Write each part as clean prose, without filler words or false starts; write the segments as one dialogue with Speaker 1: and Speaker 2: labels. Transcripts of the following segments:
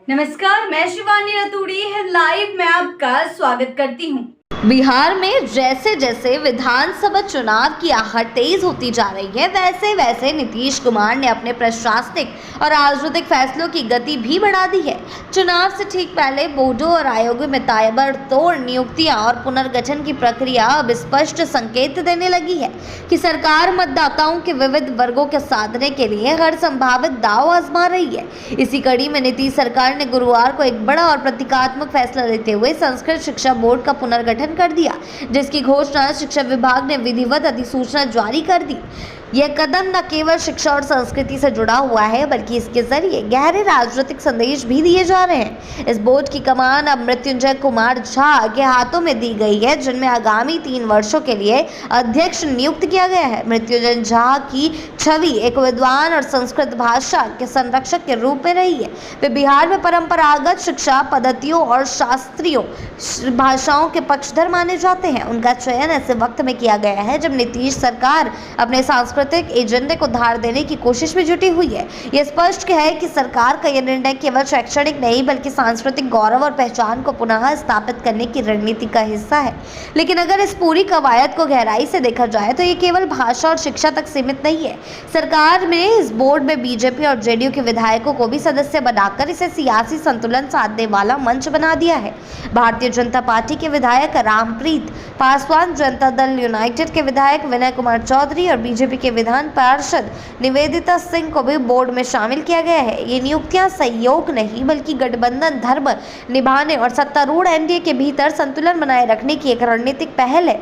Speaker 1: नमस्कार, मैं शिवानी रतूड़ी लाइव में आपका स्वागत करती हूँ।
Speaker 2: बिहार में जैसे जैसे विधानसभा चुनाव की आहट तेज होती जा रही है, वैसे वैसे नीतीश कुमार ने अपने प्रशासनिक और राजनीतिक फैसलों की गति भी बढ़ा दी है। चुनाव से ठीक पहले बोर्डों और आयोगों में ताबड़तोड़ नियुक्तियां और पुनर्गठन की प्रक्रिया अब स्पष्ट संकेत देने लगी है कि सरकार मतदाताओं के विविध वर्गों के साधने के लिए हर संभावित दांव आजमा रही है। इसी कड़ी में नीतीश सरकार ने गुरुवार को एक बड़ा और प्रतीकात्मक फैसला लेते हुए संस्कृत शिक्षा बोर्ड का पुनर्गठन कर दिया, जिसकी घोषणा शिक्षा विभाग ने विधिवत अधिसूचना जारी कर दी। यह कदम न केवल शिक्षा और संस्कृति से जुड़ा हुआ है, बल्कि इसके जरिए गहरे राजनीतिक संदेश भी दिए जा रहे हैं। इस बोर्ड की कमान अब मृत्युंजय कुमार झा के हाथों में दी गई है, जिनमें आगामी 3 वर्षों के लिए अध्यक्ष नियुक्त किया गया है। मृत्युंजय झा की छवि एक विद्वान और संस्कृत भाषा के संरक्षक के रूप में रही है। वे बिहार में परंपरागत शिक्षा पद्धतियों और शास्त्रीय भाषाओं के पक्षधर माने जाते हैं। उनका चयन ऐसे वक्त में किया गया है जब नीतीश सरकार अपने सांस्कृतिक एजेंडे को धार देने की कोशिश में जुटी हुई है। यह स्पष्ट है कि सरकार का यह निर्णय केवल शैक्षणिक नहीं, बल्कि सांस्कृतिक गौरव और पहचान को पुनः स्थापित करने की रणनीति का हिस्सा है। लेकिन अगर इस पूरी कवायद को गहराई से देखा जाए तो ये केवल भाषा और शिक्षा तक सीमित नहीं है। सरकार ने इस बोर्ड में बीजेपी और जेडीयू के विधायकों को भी सदस्य बनाकर इसे सियासी संतुलन साधने वाला मंच बना दिया है। भारतीय जनता पार्टी के विधायक रामप्रीत पासवान, जनता दल यूनाइटेड के विधायक विनय कुमार चौधरी और बीजेपी के विधान पार्षद निवेदिता सिंह को भी बोर्ड में शामिल किया गया है। ये नियुक्तियां सहयोग नहीं, बल्कि गठबंधन धर्म निभाने और सत्तारूढ़ एनडीए के भीतर संतुलन बनाए रखने की एक रणनीतिक पहल है।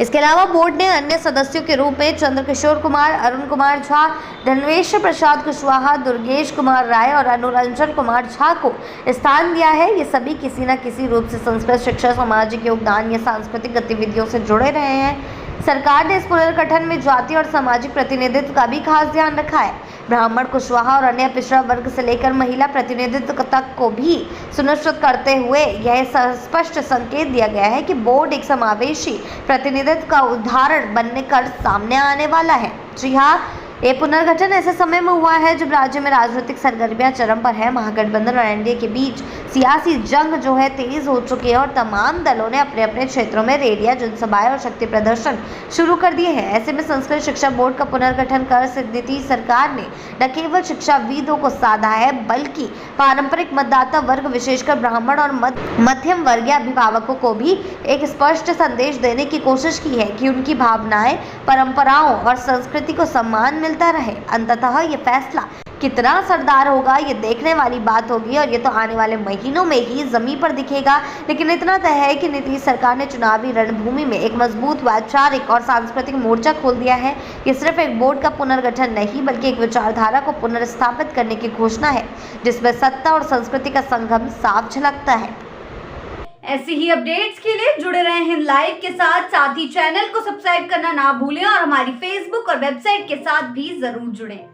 Speaker 2: इसके अलावा बोर्ड ने अन्य सदस्यों के रूप में चंद्रकिशोर कुमार, अरुण कुमार झा, धनवेश प्रसाद कुशवाहा, दुर्गेश कुमार राय और अनुरंजन कुमार झा को स्थान दिया है। ये सभी किसी न किसी रूप से संस्कृत शिक्षा, सामाजिक योगदान या सांस्कृतिक गतिविधियों से जुड़े रहे हैं। सरकार ने इस पुनर्गठन में जाति और सामाजिक प्रतिनिधित्व का भी खास ध्यान रखा है। ब्राह्मण, कुशवाहा और अन्य पिछड़ा वर्ग से लेकर महिला प्रतिनिधित्व तक को भी सुनिश्चित करते हुए यह स्पष्ट संकेत दिया गया है कि बोर्ड एक समावेशी प्रतिनिधित्व का उदाहरण बनने कर सामने आने वाला है। जी हाँ, ये पुनर्गठन ऐसे समय में हुआ है जब राज्य में राजनीतिक सरगर्मियां चरम पर है। महागठबंधन और एनडीए के बीच सियासी जंग जो है तेज हो चुकी है और तमाम दलों ने अपने अपने क्षेत्रों में रैलियां, जनसभाएं और शक्ति प्रदर्शन शुरू कर दिए हैं। ऐसे में संस्कृत शिक्षा बोर्ड का पुनर्गठन कर नीतीश सरकार ने न केवल शिक्षाविदों को साधा है, बल्कि पारंपरिक मतदाता वर्ग, विशेषकर ब्राह्मण और मध्यम वर्गीय अभिभावकों को भी एक स्पष्ट संदेश देने की कोशिश की है कि उनकी भावनाएं, परंपराओं और संस्कृति को सम्मान मिलता रहे। अंततः ये फैसला कितना असरदार होगा, ये देखने वाली बात होगी और ये तो आने वाले महीनों में ही जमीन पर दिखेगा। लेकिन इतना तय है कि नीतीश सरकार ने चुनावी रणभूमि में एक मजबूत वैचारिक और सांस्कृतिक मोर्चा खोल दिया है। ये सिर्फ एक बोर्ड का पुनर्गठन नहीं, बल्कि एक विचारधारा को पुनर्स्थापित करने की घोषणा है, जिसमें सत्ता और संस्कृति का संगम साफ झलकता है।
Speaker 1: ऐसी ही अपडेट्स के लिए जुड़े रहे हैं लाइव के साथ ही चैनल को सब्सक्राइब करना ना भूलें और हमारी फेसबुक और वेबसाइट के साथ भी जरूर जुड़ें।